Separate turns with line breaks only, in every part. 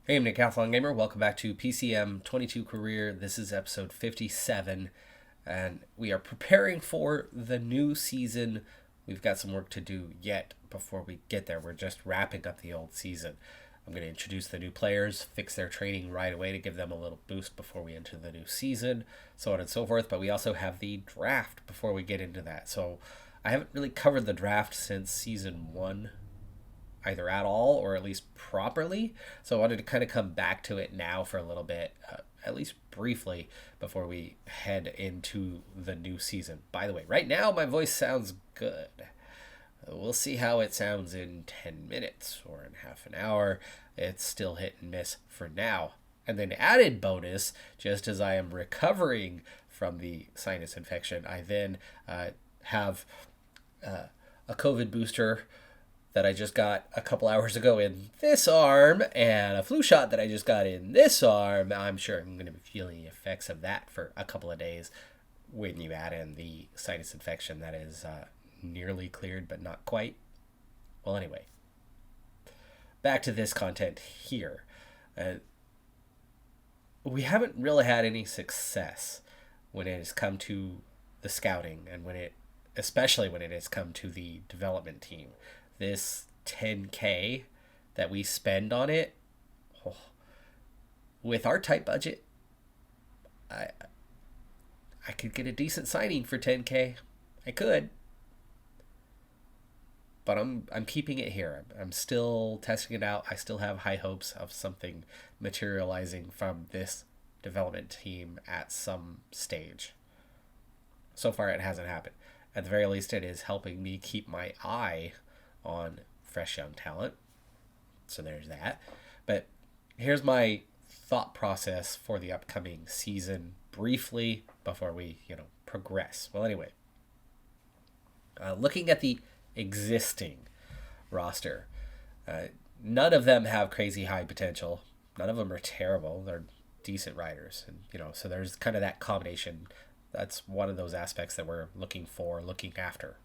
Hey, I'm Decathlon Gamer. Welcome back to PCM22 Career. This is episode 57, and we are preparing for the new season. We've got some work to do yet before we get there. We're just wrapping up the old season. I'm going to introduce the new players, fix their training right away to give them a little boost before we enter the new season, so on and so forth. But we also have the draft before we get into that. So I haven't really covered the draft since season 1, either at all or at least properly. So I wanted to kind of come back to it now for a little bit, at least briefly, before we head into the new season. By the way, right now my voice sounds good. We'll see how it sounds in 10 minutes or in half an hour. It's still hit and miss for now. And then added bonus, just as I am recovering from the sinus infection, I then have a COVID booster that I just got a couple hours ago in this arm and a flu shot that I just got in this arm. I'm sure I'm going to be feeling the effects of that for a couple of days when you add in the sinus infection that is nearly cleared but not quite. Well, anyway, back to this content here. We haven't really had any success when it has come to the scouting and especially when it has come to the development team. This 10K that we spend on it, with our tight budget, I could get a decent signing for 10K. I could, but I'm keeping it here. I'm still testing it out. I still have high hopes of something materializing from this development team at some stage. So far, it hasn't happened. At the very least, it is helping me keep my eye on fresh young talent. So there's that. But here's my thought process for the upcoming season briefly before we, progress. Well, anyway, looking at the existing roster, none of them have crazy high potential. None of them are terrible. They're decent riders. And, so there's kind of that combination. That's one of those aspects that we're looking after.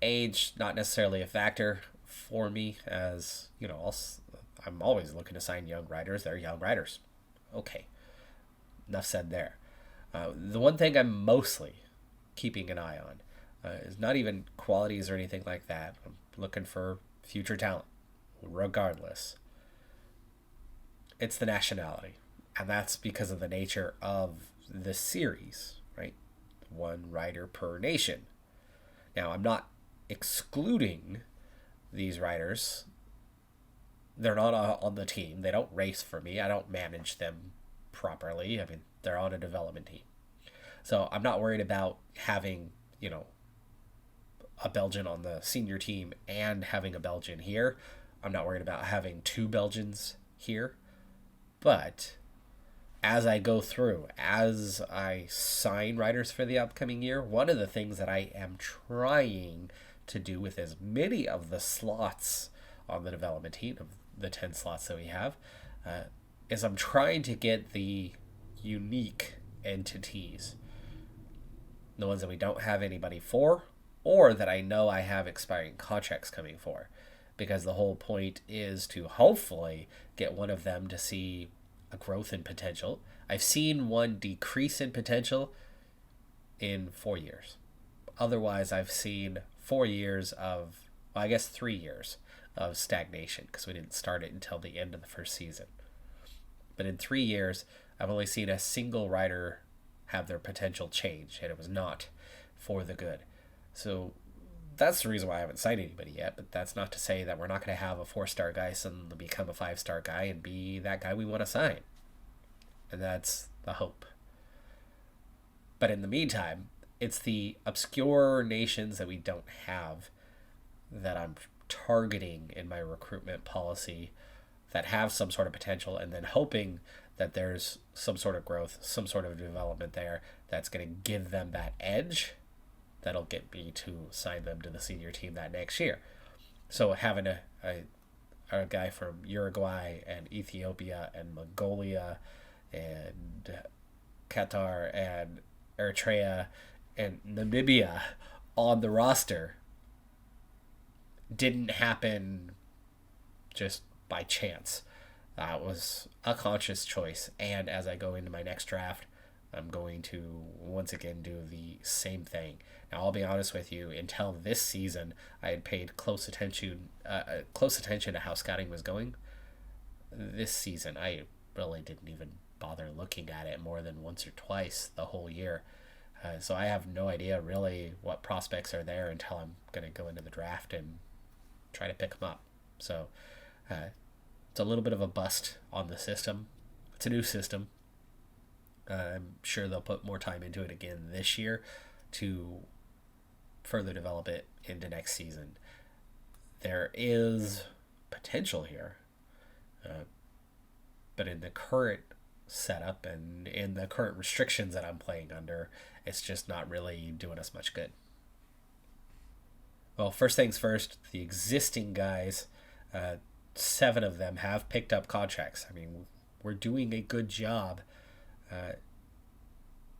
Age, not necessarily a factor for me, as I'm always looking to sign young riders. They're young riders. Okay, enough said there. The one thing I'm mostly keeping an eye on is not even qualities or anything like that. I'm looking for future talent, regardless. It's the nationality, and that's because of the nature of the series, right? One rider per nation. Now, I'm not excluding these riders. They're not on the team. They don't race for me. I don't manage them properly. I mean, they're on a development team. So I'm not worried about having, a Belgian on the senior team and having a Belgian here. I'm not worried about having two Belgians here. But as I go through, as I sign riders for the upcoming year, one of the things that I am trying to do with as many of the slots on the development team, of the 10 slots that we have, is I'm trying to get the unique entities, the ones that we don't have anybody for, or that I know I have expiring contracts coming for, because the whole point is to hopefully get one of them to see a growth in potential. I've seen one decrease in potential in 4 years. Otherwise, I've seen 4 years of, 3 years of stagnation, because we didn't start it until the end of the first season. But in 3 years, I've only seen a single rider have their potential change, and it was not for the good. So that's the reason why I haven't signed anybody yet, but that's not to say that we're not going to have a 4-star guy suddenly become a 5-star guy and be that guy we want to sign. And that's the hope. But in the meantime, it's the obscure nations that we don't have that I'm targeting in my recruitment policy that have some sort of potential, and then hoping that there's some sort of growth, some sort of development there that's going to give them that edge that'll get me to sign them to the senior team that next year. So having a guy from Uruguay and Ethiopia and Mongolia and Qatar and Eritrea and Namibia on the roster didn't happen just by chance. That was a conscious choice. And as I go into my next draft, I'm going to once again do the same thing. Now, I'll be honest with you. Until this season, I had paid close attention to how scouting was going. This season, I really didn't even bother looking at it more than once or twice the whole year. So I have no idea really what prospects are there until I'm going to go into the draft and try to pick them up. So it's a little bit of a bust on the system. It's a new system. I'm sure they'll put more time into it again this year to further develop it into next season. There is potential here, but in the current setup and in the current restrictions that I'm playing under, it's just not really doing us much good. Well, first things first, the existing guys, 7 of them have picked up contracts. I mean, we're doing a good job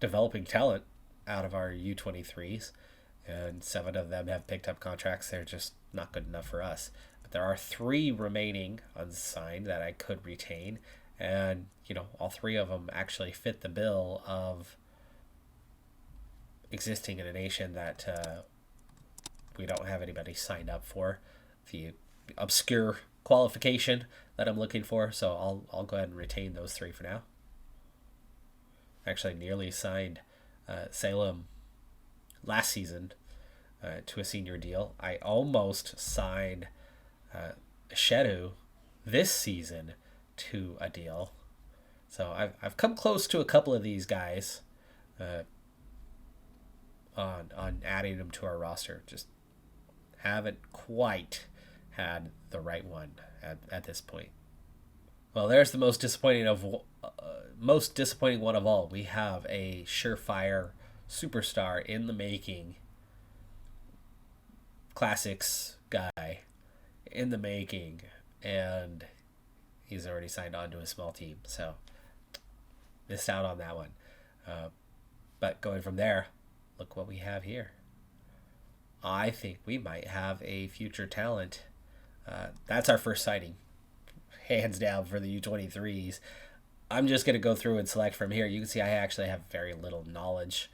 developing talent out of our U23s, and 7 of them have picked up contracts. They're just not good enough for us. But there are 3 remaining unsigned that I could retain, and all 3 of them actually fit the bill of existing in a nation that we don't have anybody signed up for, the obscure qualification that I'm looking for. So I'll go ahead and retain those 3 for now. Actually nearly signed Salem last season to a senior deal. I almost signed Shedu this season to a deal. So I've come close to a couple of these guys on adding them to our roster. Just haven't quite had the right one at this point. Well, there's the most disappointing one of all. We have a surefire superstar in the making, classics guy in the making, and he's already signed on to a small team. So missed out on that one. But going from there, look what we have here. I think we might have a future talent. That's our first sighting, hands down, for the U23s. I'm just going to go through and select from here. You can see I actually have very little knowledge,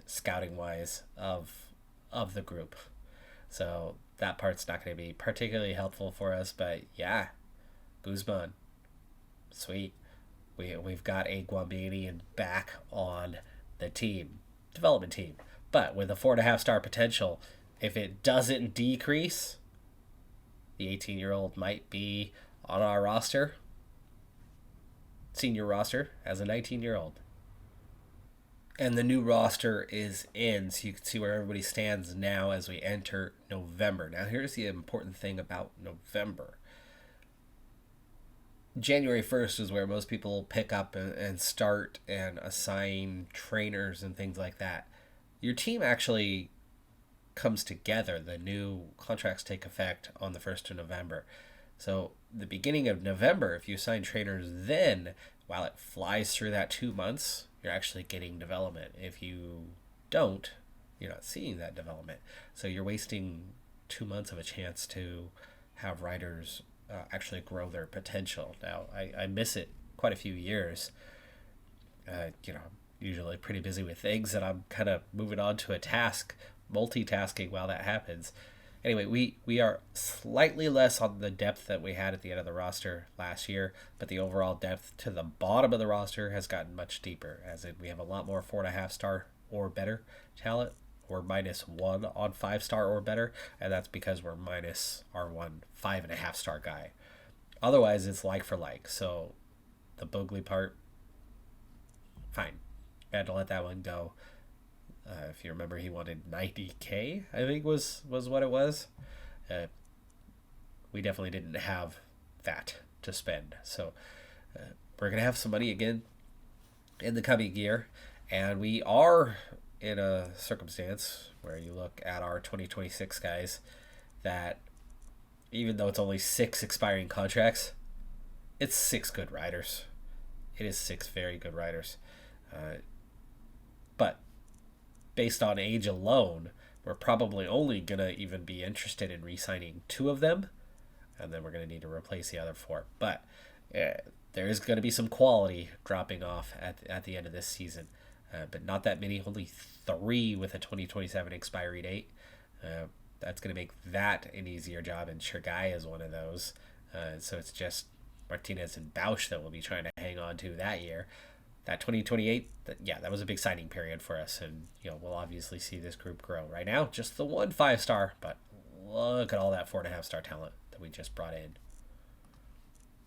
scouting-wise, of the group. So that part's not going to be particularly helpful for us. But yeah, Guzman, sweet. We've got a Guamanian back on the team, development team. But with a 4.5-star potential, if it doesn't decrease, the 18-year-old might be on our roster, senior roster, as a 19-year-old. And the new roster is in, so you can see where everybody stands now as we enter November. Now, here's the important thing about November. January 1st is where most people pick up and start and assign trainers and things like that. Your team actually comes together. The new contracts take effect on the 1st of November. So the beginning of November, if you assign trainers then, while it flies through that 2 months, you're actually getting development. If you don't, you're not seeing that development. So you're wasting 2 months of a chance to have riders actually grow their potential. Now, I miss it quite a few years. Usually pretty busy with things, and I'm kind of moving on to a task, multitasking while that happens. Anyway, we are slightly less on the depth that we had at the end of the roster last year, but the overall depth to the bottom of the roster has gotten much deeper, as in we have a lot more 4.5-star or better talent. We're -1 on 5-star or better, and that's because we're minus our 1 5.5-star guy. Otherwise, it's like for like. So the Bogley part, fine. I had to let that one go. If you remember, he wanted 90K, I think was what it was. We definitely didn't have that to spend. So we're going to have some money again in the coming year. And we are in a circumstance where you look at our 2026 guys that even though it's only 6 expiring contracts, it's 6 good riders. It is 6 very good riders. But based on age alone, we're probably only going to even be interested in re-signing 2 of them. and then we're going to need to replace the other 4. But there is going to be some quality dropping off at the end of this season, but not that many, only 3 with a 2027 expiry date. That's going to make that an easier job, and Chergai is one of those. So it's just Martinez and Bausch that we'll be trying to hang on to that year. That 2028, that was a big signing period for us, and we'll obviously see this group grow. Right now, just the 1 5-star, but look at all that 4.5-star talent that we just brought in.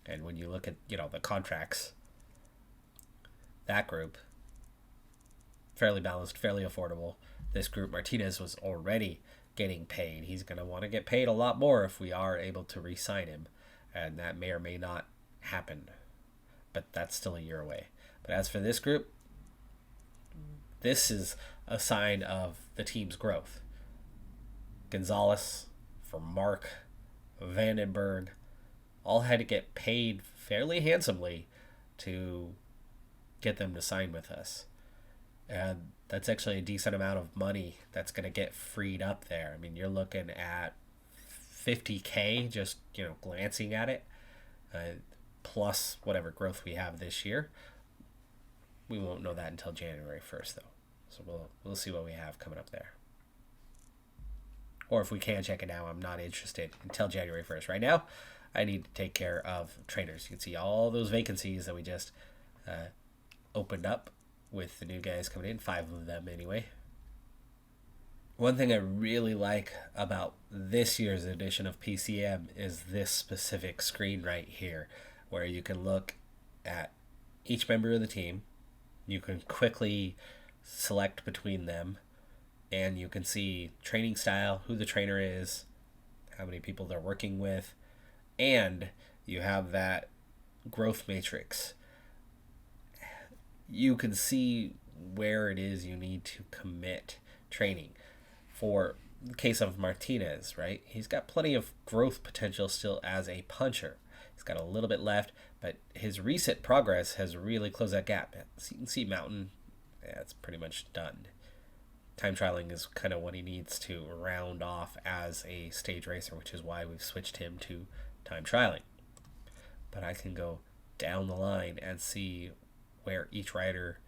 And when you look at the contracts, that group, fairly balanced, fairly affordable. This group, Martinez was already getting paid. He's going to want to get paid a lot more if we are able to re-sign him, and that may or may not happen, but that's still a year away. But as for this group, this is a sign of the team's growth. Gonzalez, for Mark, Vandenberg, all had to get paid fairly handsomely to get them to sign with us. And that's actually a decent amount of money that's going to get freed up there. I mean, you're looking at $50K just, glancing at it, plus whatever growth we have this year. We won't know that until January 1st, though. So we'll see what we have coming up there. Or if we can check it now, I'm not interested until January 1st. Right now, I need to take care of trainers. You can see all those vacancies that we just opened up with the new guys coming in, 5 of them anyway. One thing I really like about this year's edition of PCM is this specific screen right here, where you can look at each member of the team. You can quickly select between them, and you can see training style, who the trainer is, how many people they're working with, and you have that growth matrix. You can see where it is you need to commit training. For the case of Martinez, right? He's got plenty of growth potential still as a puncher. He's got a little bit left, but his recent progress has really closed that gap. So you can see Mountain, it's pretty much done. Time trialing is kind of what he needs to round off as a stage racer, which is why we've switched him to time trialing. But I can go down the line and see where each rider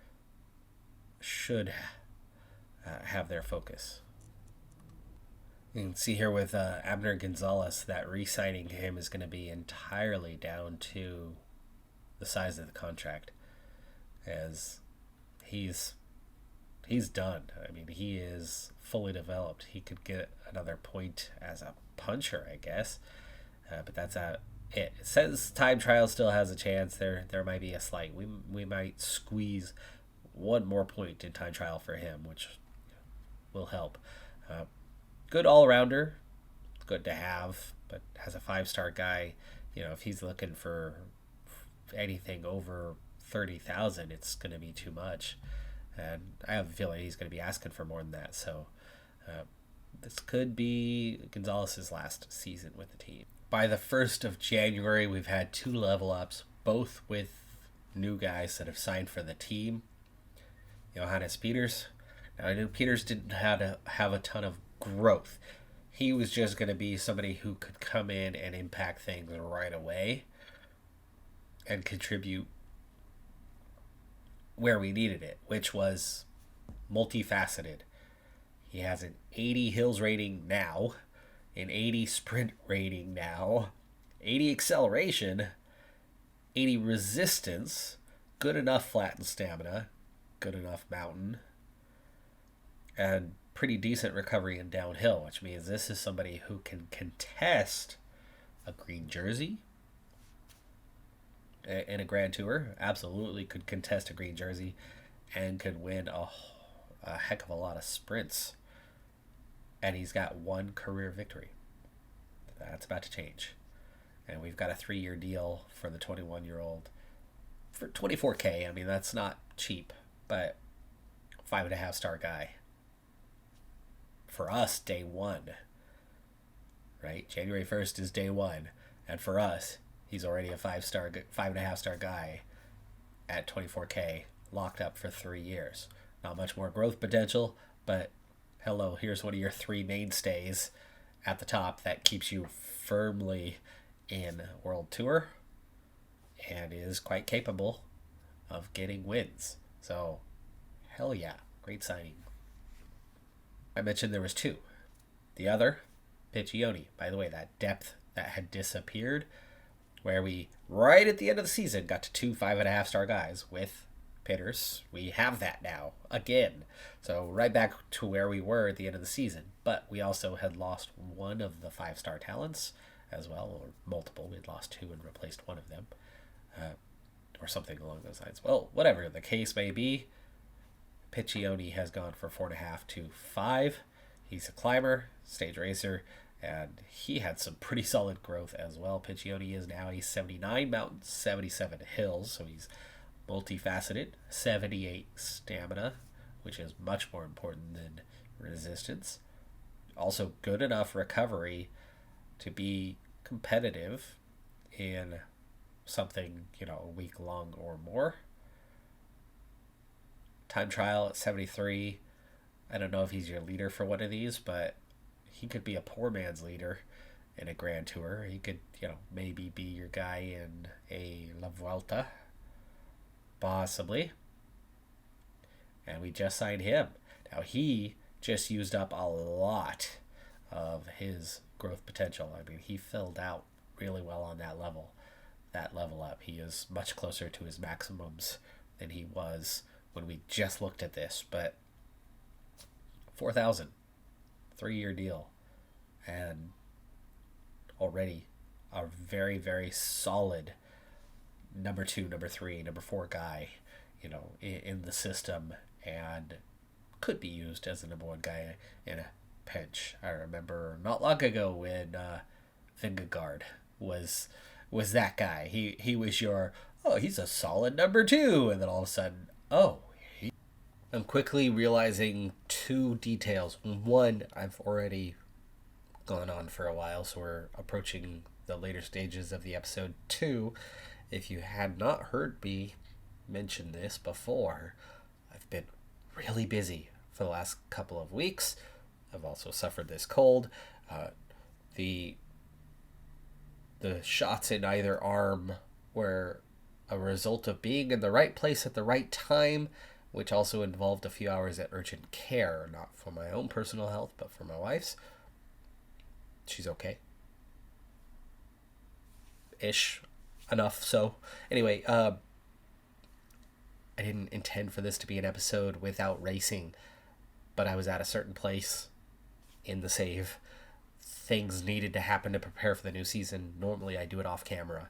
should have their focus. You can see here with Abner Gonzalez that re-signing him is going to be entirely down to the size of the contract, as he's done. I mean, he is fully developed. He could get another point as a puncher, I guess, but that's it. It says time trial still has a chance. There might be a slight. We might squeeze 1 more point in time trial for him, which will help. Good all-rounder, good to have, but as a 5-star guy, if he's looking for anything over 30,000, it's going to be too much, and I have a feeling he's going to be asking for more than that. So this could be Gonzalez's last season with the team. By the 1st of January, we've had 2 level ups, both with new guys that have signed for the team. Johannes Peters. Now, I knew Peters didn't have a ton of growth. He was just going to be somebody who could come in and impact things right away and contribute where we needed it, which was multifaceted. He has an 80 hills rating now, an 80 sprint rating now, 80 acceleration, 80 resistance, good enough flat and stamina, good enough mountain, and pretty decent recovery and downhill, which means this is somebody who can contest a green jersey in a Grand Tour. Absolutely could contest a green jersey and could win a heck of a lot of sprints. And he's got 1 career victory. That's about to change. And we've got a 3-year deal for the 21-year-old for $24K. I mean, that's not cheap, but 5.5-star guy. For us, day 1, right? January 1st is day 1. And for us, he's already a 5.5-star guy at $24K, locked up for 3 years. Not much more growth potential, but hello, here's one of your 3 mainstays at the top that keeps you firmly in World Tour and is quite capable of getting wins. So, hell yeah, great signing. I mentioned there was two. The other, Piccioni. By the way, that depth that had disappeared, where we, right at the end of the season, got to two 5.5-star guys with Pitters. We have that now, again. So right back to where we were at the end of the season. But we also had lost one of the 5-star talents as well, or multiple. We had lost two and replaced one of them. Or something along those lines. Well, whatever the case may be, Piccioni has gone from 4.5 to 5. He's a climber, stage racer, and he had some pretty solid growth as well. Piccioni is now a 79 mountains, 77 hills, so he's multifaceted. 78 stamina, which is much more important than resistance. Also good enough recovery to be competitive in something, a week long or more. Time trial at 73. I don't know if he's your leader for one of these, but he could be a poor man's leader in a Grand Tour. He could, maybe be your guy in a La Vuelta, possibly. And we just signed him. Now, he just used up a lot of his growth potential. I mean, he filled out really well on that level up. He is much closer to his maximums than he was when we just looked at this. But 4,000, 3-year deal, and already a very, very solid number 2, number 3, number 4 guy, in the system, and could be used as the number 1 guy in a pinch. I remember not long ago when Vingegaard was that guy. He was your, he's a solid number 2, and then all of a sudden, I'm quickly realizing 2 details. One, I've already gone on for a while, so we're approaching the later stages of the episode. 2, if you had not heard me mention this before, I've been really busy for the last couple of weeks. I've also suffered this cold. The shots in either arm were a result of being in the right place at the right time, which also involved a few hours at urgent care, not for my own personal health, but for my wife's. She's okay. Ish. Enough so. Anyway, I didn't intend for this to be an episode without racing, but I was at a certain place in the save. Things needed to happen to prepare for the new season. Normally I do it off camera.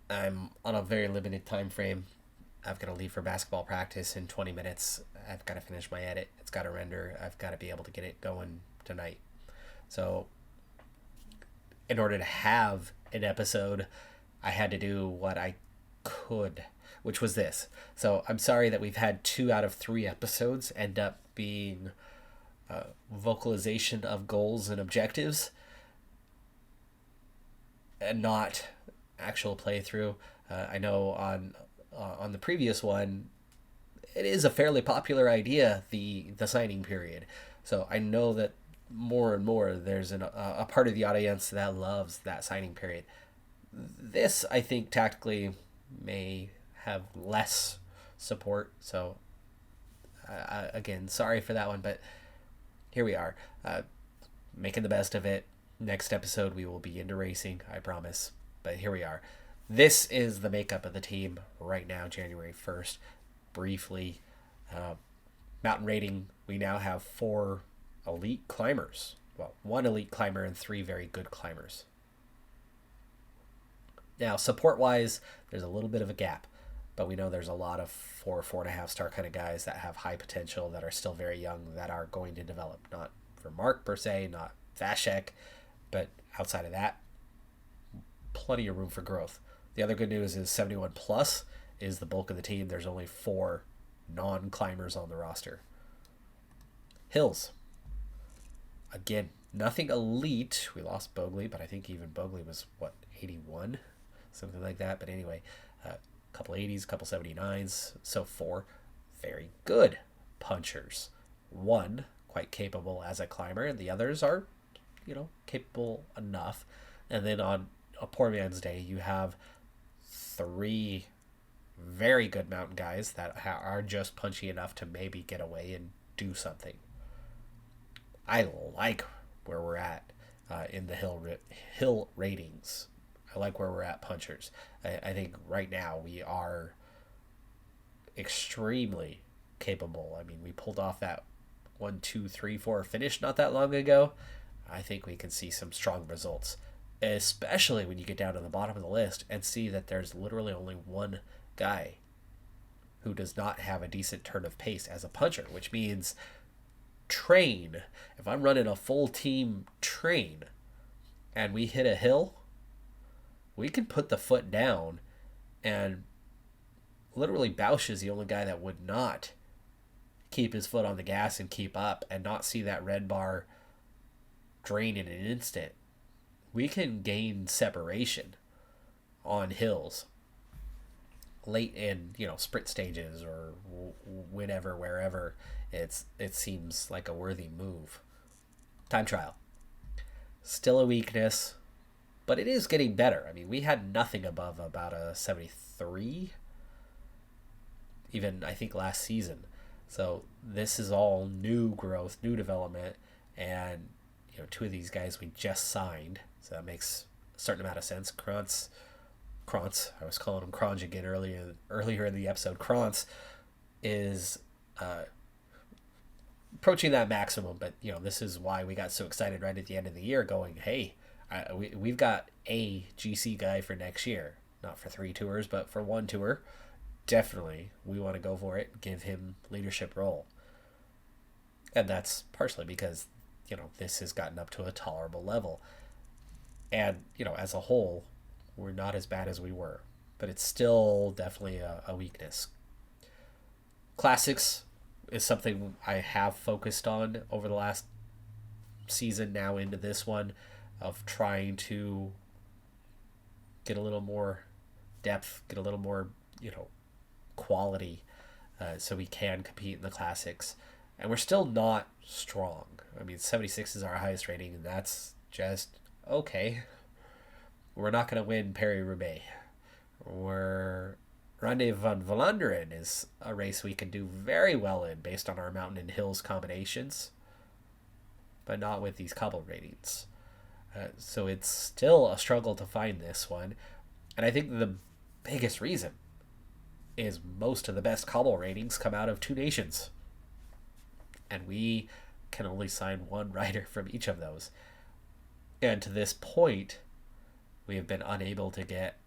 I'm on a very limited time frame. I've got to leave for basketball practice in 20 minutes. I've got to finish my edit. It's got to render. I've got to be able to get it going tonight. So in order to have an episode, I had to do what I could, which was this. So I'm sorry that we've had 2 out of 3 episodes end up being vocalization of goals and objectives and not actual playthrough. I know on the previous one, it is a fairly popular idea, the signing period. So I know that more and more there's a part of the audience that loves that signing period. This, I think, tactically may have less support. So again, sorry for that one, but here we are, making the best of it. Next episode we will be into racing, I promise. But here we are. This is the makeup of the team right now, January 1st. Briefly, mountain rating, we now have 4 elite climbers. Well, 1 elite climber and 3 very good climbers. Now, support-wise, there's a little bit of a gap, but we know there's a lot of 4.5 star kind of guys that have high potential, that are still very young, that are going to develop. Not for Mark per se, not Vashek, but outside of that, plenty of room for growth. The other good news is 71 plus is the bulk of the team. There's only 4 non-climbers on the roster. Hills. Again, nothing elite. We lost Bogley, but I think even Bogley was, 81? Something like that. But anyway, a couple 80s, a couple 79s. So 4 very good punchers. 1 quite capable as a climber, and the others are, capable enough. And then on a poor man's day, you have three very good mountain guys that are just punchy enough to maybe get away and do something. I like where we're at in the hill ratings. I like where we're at punchers. I think right now we are extremely capable. I mean, we pulled off that 1, 2, 3, 4 finish not that long ago. I think we can see some strong results, especially when you get down to the bottom of the list and see that there's literally only one guy who does not have a decent turn of pace as a puncher, which means train. If I'm running a full team train and we hit a hill, we can put the foot down, and literally Bausch is the only guy that would not keep his foot on the gas and keep up and not see that red bar drain in an instant. We can gain separation on hills late in, sprint stages or whenever, wherever it seems like a worthy move. Time trial. Still a weakness, but it is getting better. I mean, we had nothing above about a 73, even I think last season. So this is all new growth, new development, and two of these guys we just signed, so that makes a certain amount of sense. Krantz, I was calling him Kranj again earlier in the episode. Krantz is approaching that maximum, but this is why we got so excited right at the end of the year, going, hey, we've got a GC guy for next year, not for 3 tours, but for 1 tour. Definitely, we want to go for it, give him leadership role, and that's partially because this has gotten up to a tolerable level, and as a whole, we're not as bad as we were, but it's still definitely a weakness. Classics is something I have focused on over the last season, now into this one, of trying to get a little more depth, get a little more quality, so we can compete in the classics. And we're still not strong. I mean, 76 is our highest rating, and that's just okay. We're not going to win Paris-Roubaix. Ronde van Vlaanderen is a race we can do very well in based on our mountain and hills combinations, but not with these cobble ratings. So it's still a struggle to find this one. And I think the biggest reason is most of the best cobble ratings come out of 2 nations. And we can only sign 1 rider from each of those. And to this point, we have been unable to get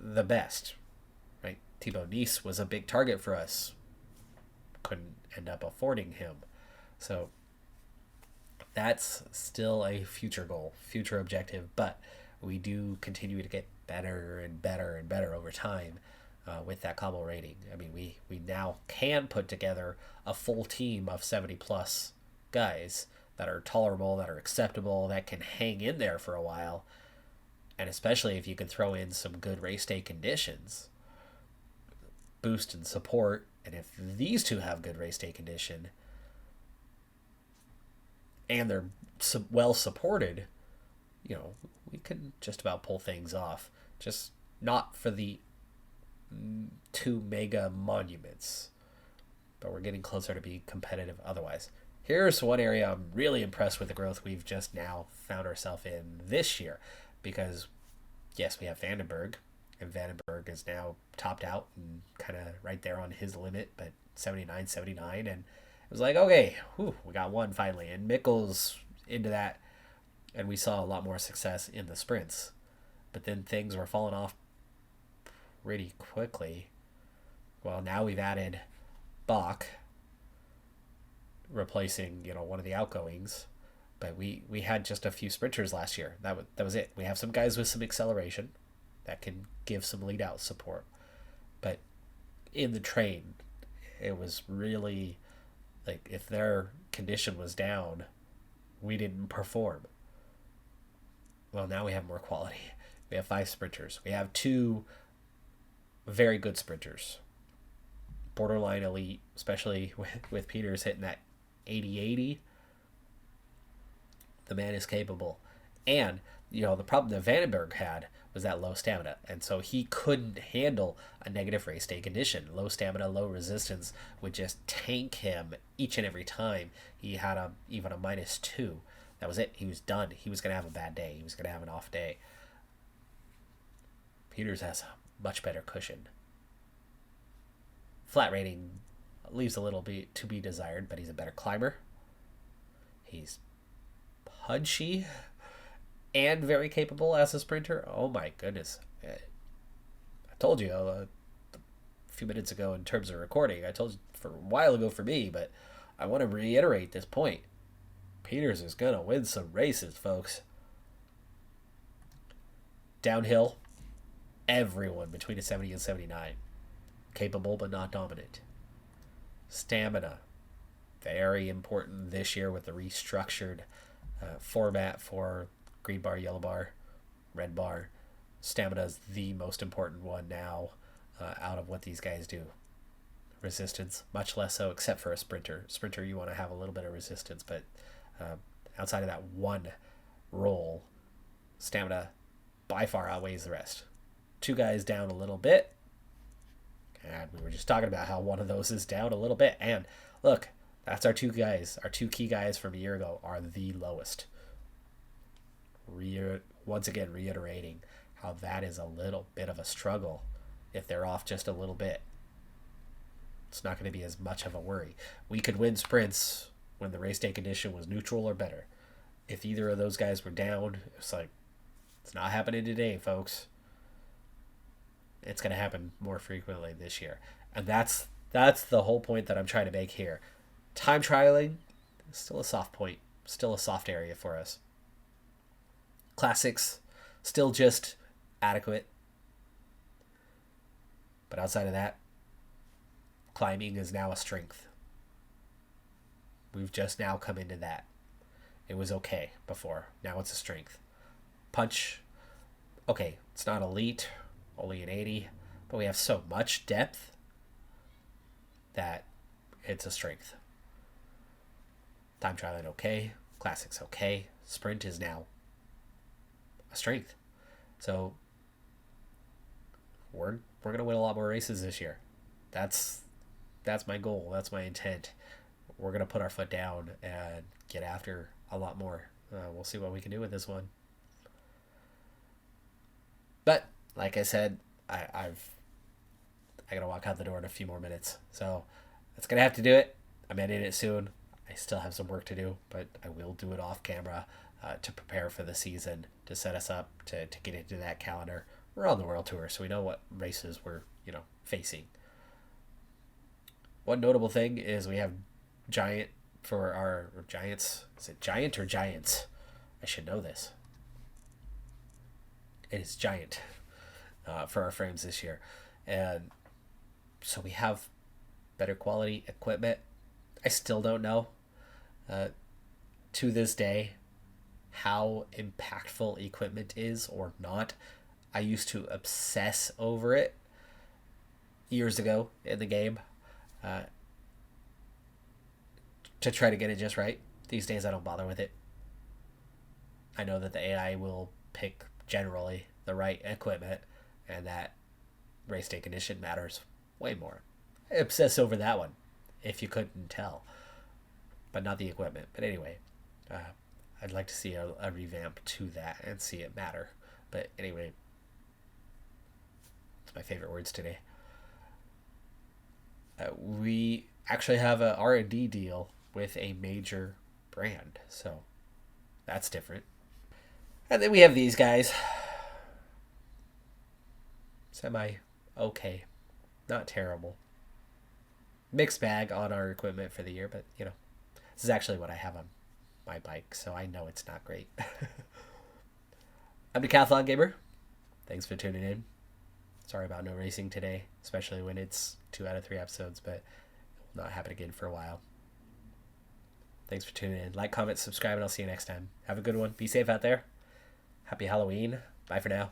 the best. Right? Thibaut Nice was a big target for us. Couldn't end up affording him. So that's still a future goal, future objective, but we do continue to get better and better and better over time with that cobble rating. I mean, we now can put together a full team of 70 plus guys that are tolerable, that are acceptable, that can hang in there for a while, and especially if you can throw in some good race day conditions, boost and support, and if these two have good race day condition and they're well supported, we can just about pull things off. Just not for the 2 mega monuments, but we're getting closer to be competitive otherwise. Here's one area I'm really impressed with the growth we've just now found ourselves in this year, because yes, we have Vandenberg, and Vandenberg is now topped out and kind of right there on his limit, but 79, and it was like, okay, we got one finally, and Mikkel's into that, and we saw a lot more success in the sprints, but then things were falling off pretty quickly. Well, now we've added Bach, replacing one of the outgoings, but we had just a few sprinters last year. That was it. We have some guys with some acceleration that can give some lead out support, but in the train, it was really like if their condition was down, we didn't perform. Well, now we have more quality. We have 5 sprinters. We have 2 very good sprinters, borderline elite, especially with Peters hitting that 80-80. The man is capable. And The problem that Vandenberg had was that low stamina, and so he couldn't handle a negative race day condition. Low stamina, low resistance would just tank him each and every time. He had even a -2. That was it. He was done. He was going to have a bad day. He was going to have an off day. Peters has a much better cushion. Flat rating leaves a little bit to be desired, but he's a better climber. He's punchy and very capable as a sprinter. Oh my goodness. I told you a few minutes ago in terms of recording. I told you for a while ago for me, but I want to reiterate this point. Peters is going to win some races, folks. Downhill, everyone between a 70 and 79. Capable but not dominant. Stamina, very important this year with the restructured format for green bar, yellow bar, red bar. Stamina is the most important one now out of what these guys do. Resistance, much less so, except for a sprinter. Sprinter, you want to have a little bit of resistance, but outside of that one roll, stamina by far outweighs the rest. Two guys down a little bit, and we were just talking about how one of those is down a little bit. And look, that's our two guys. Our two key guys from a year ago are the lowest. Once again, reiterating how that is a little bit of a struggle. If they're off just a little bit, it's not going to be as much of a worry. We could win sprints when the race day condition was neutral or better. If either of those guys were down, it's like, it's not happening today, folks. It's going to happen more frequently this year. And that's the whole point that I'm trying to make here. Time trialing is still a soft point, still a soft area for us. Classics, still just adequate. But outside of that, climbing is now a strength. We've just now come into that. It was okay before. Now it's a strength. Punch, okay, it's not elite, only an 80, but we have so much depth that it's a strength. Time trialing okay, classics okay, sprint is now a strength. So we're gonna win a lot more races this year. That's my goal. That's my intent. We're gonna put our foot down and get after a lot more. We'll see what we can do with this one. But like I said, I gotta walk out the door in a few more minutes, so that's gonna have to do it. I'm editing it soon. I still have some work to do, but I will do it off camera to prepare for the season, to set us up to get into that calendar. We're on the world tour, so we know what races we're facing. One notable thing is we have Giant for our Giants. Is it Giant or Giants? I should know this. It is Giant for our frames this year. And so we have better quality equipment. I still don't know to this day how impactful equipment is or not. I used to obsess over it years ago in the game to try to get it just right. These days I don't bother with it. I know that the AI will pick generally the right equipment, and that race day condition matters way more. I obsess over that one, if you couldn't tell, but not the equipment. But anyway, I'd like to see a revamp to that and see it matter. But anyway, it's my favorite words today. We actually have a R&D deal with a major brand, so that's different. And then we have these guys. Semi okay, not terrible. Mixed bag on our equipment for the year, but this is actually what I have on my bike, so I know it's not great. I'm Decathlon Gamer. Thanks for tuning in. Sorry about no racing today, especially when it's 2 out of 3 episodes, but it will not happen again for a while. Thanks for tuning in. Like, comment, subscribe, and I'll see you next time. Have a good one. Be safe out there. Happy Halloween. Bye for now.